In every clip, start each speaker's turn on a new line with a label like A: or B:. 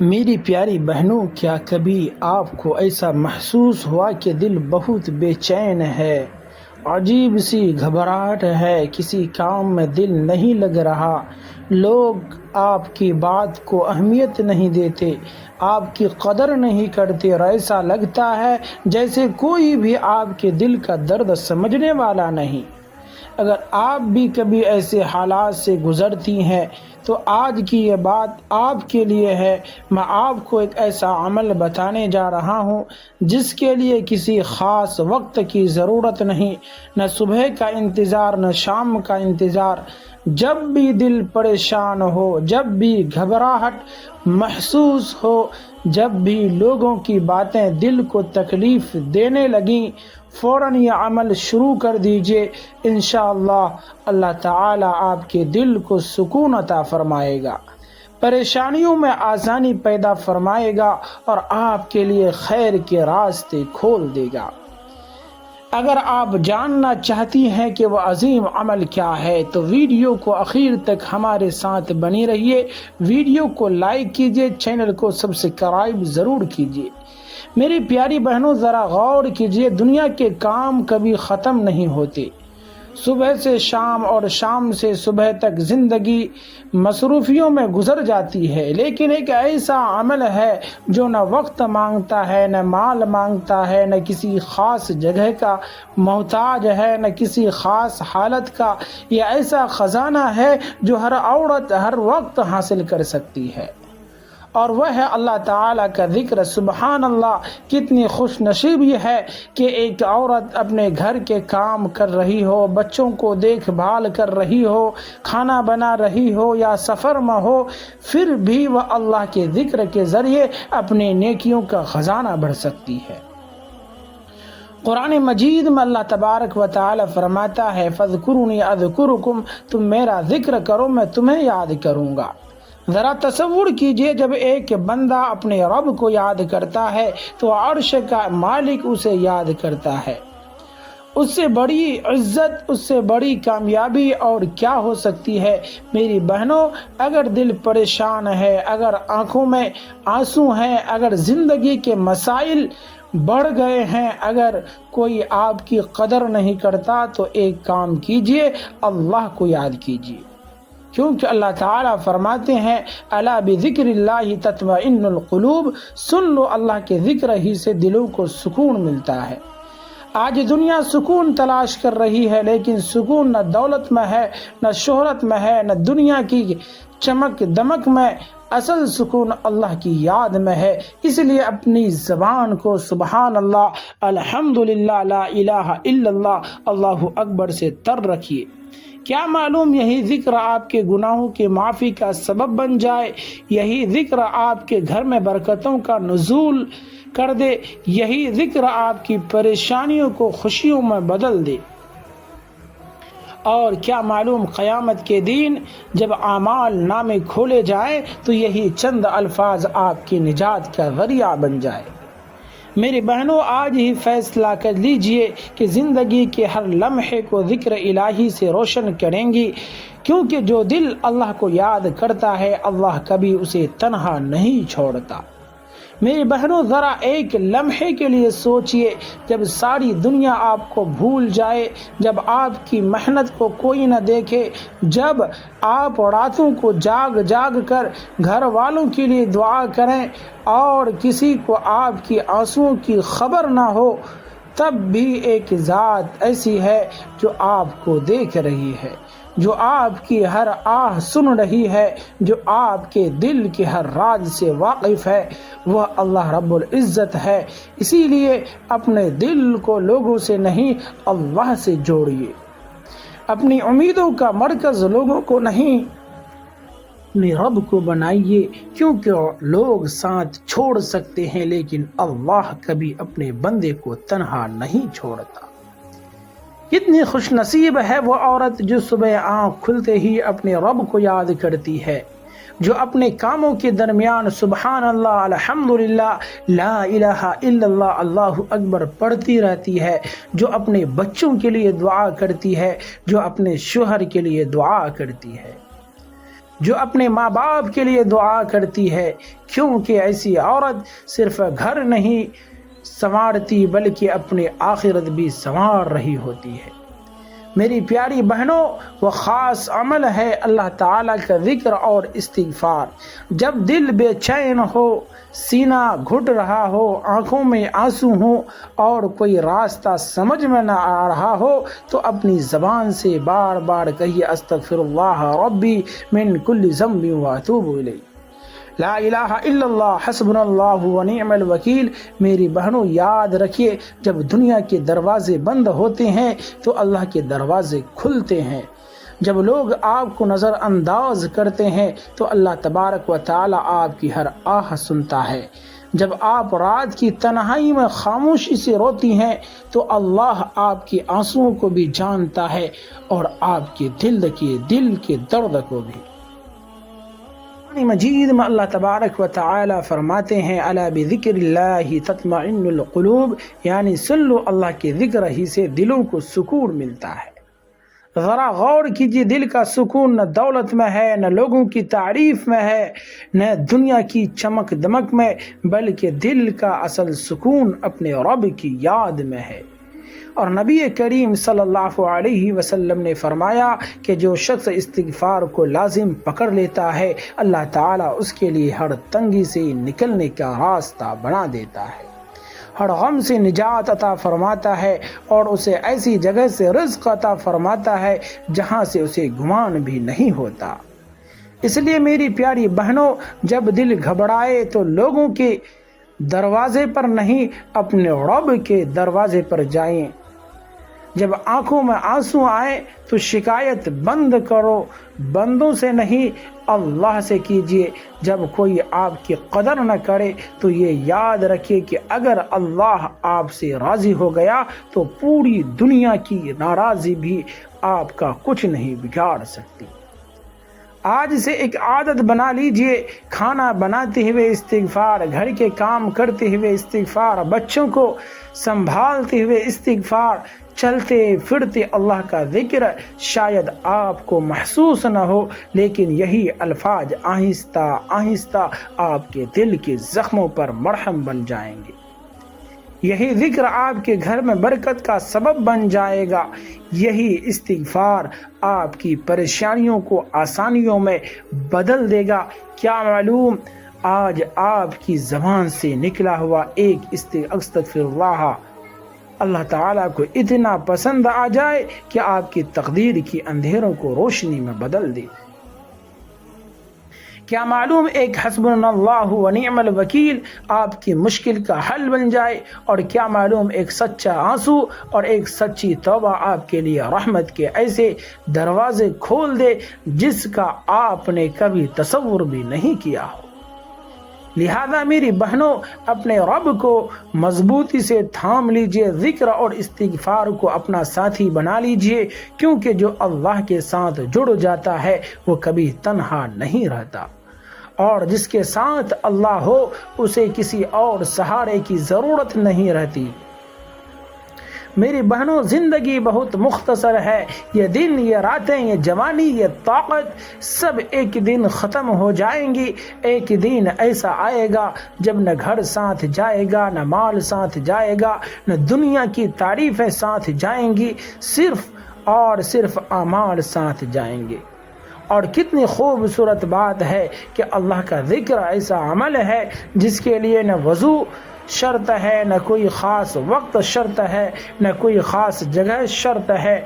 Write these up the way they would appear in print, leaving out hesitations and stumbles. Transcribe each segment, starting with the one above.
A: میری پیاری بہنوں، کیا کبھی آپ کو ایسا محسوس ہوا کہ دل بہت بے چین ہے، عجیب سی گھبراہٹ ہے، کسی کام میں دل نہیں لگ رہا، لوگ آپ کی بات کو اہمیت نہیں دیتے، آپ کی قدر نہیں کرتے اور ایسا لگتا ہے جیسے کوئی بھی آپ کے دل کا درد سمجھنے والا نہیں؟ اگر آپ بھی کبھی ایسے حالات سے گزرتی ہیں تو آج کی یہ بات آپ کے لیے ہے۔ میں آپ کو ایک ایسا عمل بتانے جا رہا ہوں جس کے لیے کسی خاص وقت کی ضرورت نہیں، نہ صبح کا انتظار نہ شام کا انتظار۔ جب بھی دل پریشان ہو، جب بھی گھبراہٹ محسوس ہو، جب بھی لوگوں کی باتیں دل کو تکلیف دینے لگیں، فوراً یہ عمل شروع کر دیجئے۔ انشاءاللہ اللہ تعالی آپ کے دل کو سکون عطا فرمائے گا، پریشانیوں میں آسانی پیدا فرمائے گا اور آپ کے لیے خیر کے راستے کھول دے گا۔ اگر آپ جاننا چاہتی ہیں کہ وہ عظیم عمل کیا ہے تو ویڈیو کو آخر تک ہمارے ساتھ بنی رہیے، ویڈیو کو لائک کیجئے، چینل کو سبسکرائب ضرور کیجئے۔ میری پیاری بہنوں، ذرا غور کیجئے، دنیا کے کام کبھی ختم نہیں ہوتے۔ صبح سے شام اور شام سے صبح تک زندگی مصروفیوں میں گزر جاتی ہے، لیکن ایک ایسا عمل ہے جو نہ وقت مانگتا ہے، نہ مال مانگتا ہے، نہ کسی خاص جگہ کا محتاج ہے، نہ کسی خاص حالت کا۔ یہ ایسا خزانہ ہے جو ہر عورت ہر وقت حاصل کر سکتی ہے، اور وہ ہے اللہ تعالیٰ کا ذکر۔ سبحان اللہ، کتنی خوش نصیبی ہے کہ ایک عورت اپنے گھر کے کام کر رہی ہو، بچوں کو دیکھ بھال کر رہی ہو، کھانا بنا رہی ہو یا سفر میں ہو، پھر بھی وہ اللہ کے ذکر کے ذریعے اپنے نیکیوں کا خزانہ بڑھ سکتی ہے۔ قرآن مجید میں اللہ تبارک و تعالی فرماتا ہے، فَاذْكُرُونِي أَذْكُرُكُمْ، تم میرا ذکر کرو میں تمہیں یاد کروں گا۔ ذرا تصور کیجئے، جب ایک بندہ اپنے رب کو یاد کرتا ہے تو عرش کا مالک اسے یاد کرتا ہے۔ اس سے بڑی عزت، اس سے بڑی کامیابی اور کیا ہو سکتی ہے؟ میری بہنوں، اگر دل پریشان ہے، اگر آنکھوں میں آنسو ہیں، اگر زندگی کے مسائل بڑھ گئے ہیں، اگر کوئی آپ کی قدر نہیں کرتا تو ایک کام کیجئے، اللہ کو یاد کیجئے، کیونکہ اللہ تعالیٰ فرماتے ہیں، الا بذکر اللہ تطمئن القلوب، سن لو اللہ کے ذکر ہی سے دلوں کو سکون ملتا ہے۔ آج دنیا سکون تلاش کر رہی ہے، لیکن سکون نہ دولت میں ہے، نہ شہرت میں ہے، نہ دنیا کی چمک دمک میں، اصل سکون اللہ کی یاد میں ہے۔ اس لیے اپنی زبان کو سبحان اللہ، الحمدللہ، لا الہ الا اللہ، اللہ اکبر سے تر رکھیے۔ کیا معلوم یہی ذکر آپ کے گناہوں کی معافی کا سبب بن جائے، یہی ذکر آپ کے گھر میں برکتوں کا نزول کر دے، یہی ذکر آپ کی پریشانیوں کو خوشیوں میں بدل دے۔ اور کیا معلوم قیامت کے دن جب اعمال نامے کھولے جائیں تو یہی چند الفاظ آپ کی نجات کا ذریعہ بن جائے۔ میری بہنوں، آج ہی فیصلہ کر لیجئے کہ زندگی کے ہر لمحے کو ذکر الہی سے روشن کریں گی، کیونکہ جو دل اللہ کو یاد کرتا ہے اللہ کبھی اسے تنہا نہیں چھوڑتا۔ میری بہنوں، ذرا ایک لمحے کے لیے سوچئے، جب ساری دنیا آپ کو بھول جائے، جب آپ کی محنت کو کوئی نہ دیکھے، جب آپ راتوں کو جاگ جاگ کر گھر والوں کے لیے دعا کریں اور کسی کو آپ کی آنسوؤں کی خبر نہ ہو، تب بھی ایک ذات ایسی ہے جو آپ کو دیکھ رہی ہے، جو آپ کی ہر آہ سن رہی ہے، جو آپ کے دل کے ہر راز سے واقف ہے، وہ اللہ رب العزت ہے۔ اسی لیے اپنے دل کو لوگوں سے نہیں، اللہ سے جوڑیے۔ اپنی امیدوں کا مرکز لوگوں کو نہیں، اپنے رب کو بنائیے، کیونکہ لوگ ساتھ چھوڑ سکتے ہیں لیکن اللہ کبھی اپنے بندے کو تنہا نہیں چھوڑتا۔ کتنی خوش نصیب ہے وہ عورت جو صبح آنکھ کھلتے ہی اپنے رب کو یاد کرتی ہے، جو اپنے کاموں کے درمیان سبحان اللہ، الحمدللہ، لا الہ الا اللہ، اللہ اکبر پڑھتی رہتی ہے، جو اپنے بچوں کے لیے دعا کرتی ہے، جو اپنے شوہر کے لیے دعا کرتی ہے، جو اپنے ماں باپ کے لیے دعا کرتی ہے، کیونکہ ایسی عورت صرف گھر نہیں سنوارتی بلکہ اپنی آخرت بھی سنوار رہی ہوتی ہے۔ میری پیاری بہنوں، وہ خاص عمل ہے اللہ تعالیٰ کا ذکر اور استغفار۔ جب دل بے چین ہو، سینہ گھٹ رہا ہو، آنکھوں میں آنسو ہوں اور کوئی راستہ سمجھ میں نہ آ رہا ہو تو اپنی زبان سے بار بار کہیے استغفر اللہ ربی من کل ذنب واتوب الیہ، لا الہ الا اللہ حسبنا اللہ ونعم الوکیل۔ میری بہنوں، یاد رکھیے، جب دنیا کے دروازے بند ہوتے ہیں تو اللہ کے دروازے کھلتے ہیں۔ جب لوگ آپ کو نظر انداز کرتے ہیں تو اللہ تبارک و تعالی آپ کی ہر آہ سنتا ہے۔ جب آپ رات کی تنہائی میں خاموشی سے روتی ہیں تو اللہ آپ کے آنسوؤں کو بھی جانتا ہے اور آپ کے دل کے درد کو بھی۔ قرآن مجید میں اللہ تبارک و تعالی فرماتے ہیں الا بذکر اللہ تطمئن القلوب، یعنی سن لو اللہ کے ذکر ہی سے دلوں کو سکون ملتا ہے۔ ذرا غور کیجیے، دل کا سکون نہ دولت میں ہے، نہ لوگوں کی تعریف میں ہے، نہ دنیا کی چمک دمک میں، بلکہ دل کا اصل سکون اپنے رب کی یاد میں ہے۔ اور نبی کریم صلی اللہ علیہ وسلم نے فرمایا کہ جو شخص استغفار کو لازم پکڑ لیتا ہے، اللہ تعالیٰ اس کے لیے ہر تنگی سے نکلنے کا راستہ بنا دیتا ہے، ہر غم سے نجات عطا فرماتا ہے اور اسے ایسی جگہ سے رزق عطا فرماتا ہے جہاں سے اسے گمان بھی نہیں ہوتا۔ اس لیے میری پیاری بہنوں، جب دل گھبرائے تو لوگوں کے دروازے پر نہیں، اپنے رب کے دروازے پر جائیں۔ جب آنکھوں میں آنسو آئے تو شکایت بند کرو، بندوں سے نہیں اللہ سے کیجیے۔ جب کوئی آپ کی قدر نہ کرے تو یہ یاد رکھیے کہ اگر اللہ آپ سے راضی ہو گیا تو پوری دنیا کی ناراضی بھی آپ کا کچھ نہیں بگاڑ سکتی۔ آج سے ایک عادت بنا لیجئے، کھانا بناتے ہوئے استغفار، گھر کے کام کرتے ہوئے استغفار، بچوں کو سنبھالتے ہوئے استغفار، چلتے پھرتے اللہ کا ذکر۔ شاید آپ کو محسوس نہ ہو لیکن یہی الفاظ آہستہ آہستہ آپ کے دل کے زخموں پر مرہم بن جائیں گے۔ یہی ذکر آپ کے گھر میں برکت کا سبب بن جائے گا۔ یہی استغفار آپ کی پریشانیوں کو آسانیوں میں بدل دے گا۔ کیا معلوم آج آپ کی زبان سے نکلا ہوا ایک استغفر اللہ تعالیٰ کو اتنا پسند آ جائے کہ آپ کی تقدیر کی اندھیروں کو روشنی میں بدل دے۔ کیا معلوم ایک حسبنا اللہ ونعم الوکیل آپ کی مشکل کا حل بن جائے، اور کیا معلوم ایک سچا آنسو اور ایک سچی توبہ آپ کے لیے رحمت کے ایسے دروازے کھول دے جس کا آپ نے کبھی تصور بھی نہیں کیا ہو۔ لہذا میری بہنوں، اپنے رب کو مضبوطی سے تھام لیجئے، ذکر اور استغفار کو اپنا ساتھی بنا لیجئے، کیونکہ جو اللہ کے ساتھ جڑ جاتا ہے وہ کبھی تنہا نہیں رہتا، اور جس کے ساتھ اللہ ہو اسے کسی اور سہارے کی ضرورت نہیں رہتی۔ میری بہنوں، زندگی بہت مختصر ہے، یہ دن، یہ راتیں، یہ جوانی، یہ طاقت سب ایک دن ختم ہو جائیں گی۔ ایک دن ایسا آئے گا جب نہ گھر ساتھ جائے گا، نہ مال ساتھ جائے گا، نہ دنیا کی تعریفیں ساتھ جائیں گی، صرف اور صرف اعمال ساتھ جائیں گے۔ اور کتنی خوبصورت بات ہے کہ اللہ کا ذکر ایسا عمل ہے جس کے لیے نہ وضو شرط ہے، نہ کوئی خاص وقت شرط ہے، نہ کوئی خاص جگہ شرط ہے۔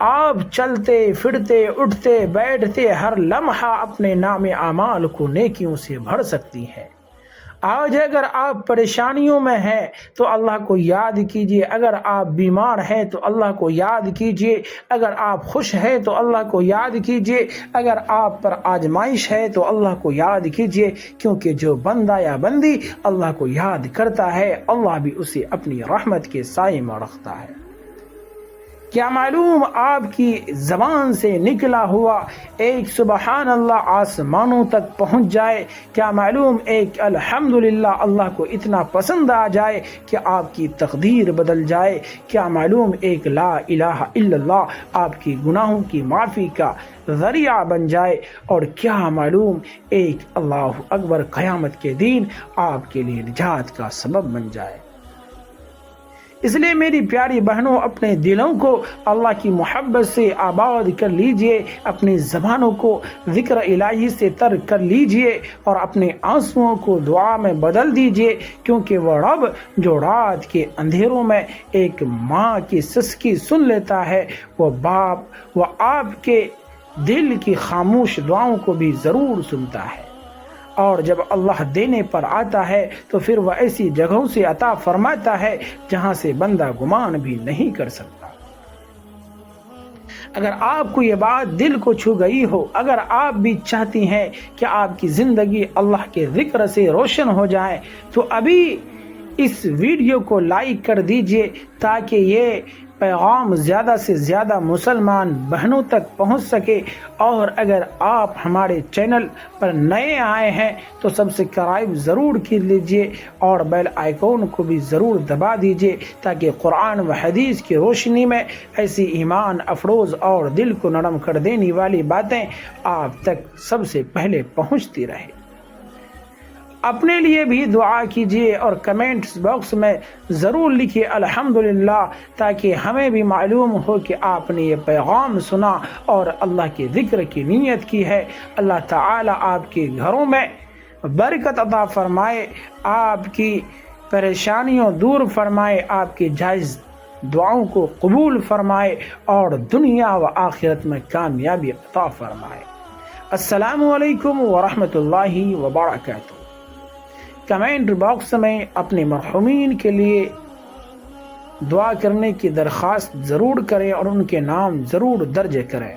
A: آپ چلتے پھرتے اٹھتے بیٹھتے ہر لمحہ اپنے نام اعمال کو نیکیوں سے بھر سکتی ہیں۔ آج اگر آپ پریشانیوں میں ہیں تو اللہ کو یاد کیجئے، اگر آپ بیمار ہیں تو اللہ کو یاد کیجئے، اگر آپ خوش ہیں تو اللہ کو یاد کیجئے، اگر آپ پر آزمائش ہے تو اللہ کو یاد کیجئے، کیونکہ جو بندہ یا بندی اللہ کو یاد کرتا ہے اللہ بھی اسے اپنی رحمت کے سائے میں رکھتا ہے۔ کیا معلوم آپ کی زبان سے نکلا ہوا ایک سبحان اللہ آسمانوں تک پہنچ جائے؟ کیا معلوم ایک الحمدللہ اللہ کو اتنا پسند آ جائے کہ آپ کی تقدیر بدل جائے؟ کیا معلوم ایک لا الہ الا اللہ آپ کی گناہوں کی معافی کا ذریعہ بن جائے؟ اور کیا معلوم ایک اللہ اکبر قیامت کے دن آپ کے لیے نجات کا سبب بن جائے؟ اس لیے میری پیاری بہنوں، اپنے دلوں کو اللہ کی محبت سے آباد کر لیجئے، اپنی زبانوں کو ذکر الہی سے تر کر لیجئے اور اپنے آنسوؤں کو دعا میں بدل دیجئے، کیونکہ وہ رب جو رات کے اندھیروں میں ایک ماں کی سسکی سن لیتا ہے، وہ باپ وہ آپ کے دل کی خاموش دعاؤں کو بھی ضرور سنتا ہے۔ اور جب اللہ دینے پر آتا ہے تو پھر وہ ایسی جگہوں سے عطا فرماتا ہے جہاں سے بندہ گمان بھی نہیں کر سکتا۔ اگر آپ کو یہ بات دل کو چھو گئی ہو، اگر آپ بھی چاہتی ہیں کہ آپ کی زندگی اللہ کے ذکر سے روشن ہو جائے، تو ابھی اس ویڈیو کو لائک کر دیجئے تاکہ یہ پیغام زیادہ سے زیادہ مسلمان بہنوں تک پہنچ سکے۔ اور اگر آپ ہمارے چینل پر نئے آئے ہیں تو سبسکرائب ضرور کر لیجئے اور بیل آئیکن کو بھی ضرور دبا دیجئے تاکہ قرآن و حدیث کی روشنی میں ایسی ایمان افروز اور دل کو نرم کر دینے والی باتیں آپ تک سب سے پہلے پہنچتی رہے۔ اپنے لیے بھی دعا کیجیے اور کمنٹس باکس میں ضرور لکھیے الحمدللہ، تاکہ ہمیں بھی معلوم ہو کہ آپ نے یہ پیغام سنا اور اللہ کے ذکر کی نیت کی ہے۔ اللہ تعالی آپ کے گھروں میں برکت عطا فرمائے، آپ کی پریشانیوں دور فرمائے، آپ کی جائز دعاؤں کو قبول فرمائے اور دنیا و آخرت میں کامیابی عطا فرمائے۔ السلام علیکم ورحمۃ اللہ وبرکاتہ۔ کمنٹ باکس میں اپنے مرحومین کے لیے دعا کرنے کی درخواست ضرور کریں اور ان کے نام ضرور درج کریں۔